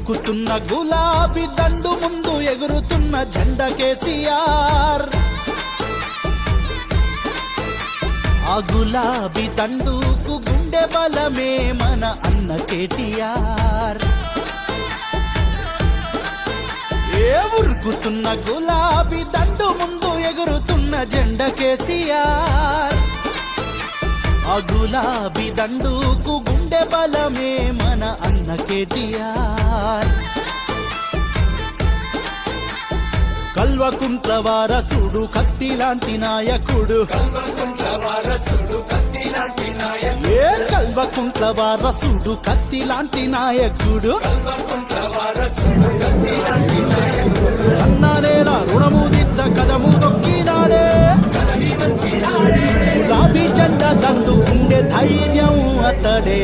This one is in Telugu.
ఉరుకుతున్న గులాబీ దండు ముందు ఎగురుతున్న జెండా కేసీఆర్. ఆ గులాబీ దండుకు గుండె బలమే మన అన్న కేటీఆర్. ఉరుకుతున్న గులాబీ దండు ముందు ఎగురుతున్న జెండా కేసీఆర్. ఆ గులాబీ దండుకు గుండె బలమే మన అన్న కేటీఆర్. కల్వకుంట్ల వారసుడు కత్తి లాంటి నాయకుడు, కల్వకుంట్ల వారసుడు కత్తి లాంటి నాయకుడు, అన్నానేల రుణము దిచ్చ కదము దొక్కినాడే, గులాబీ జెండా దండుకుండే ధైర్యం అతడే.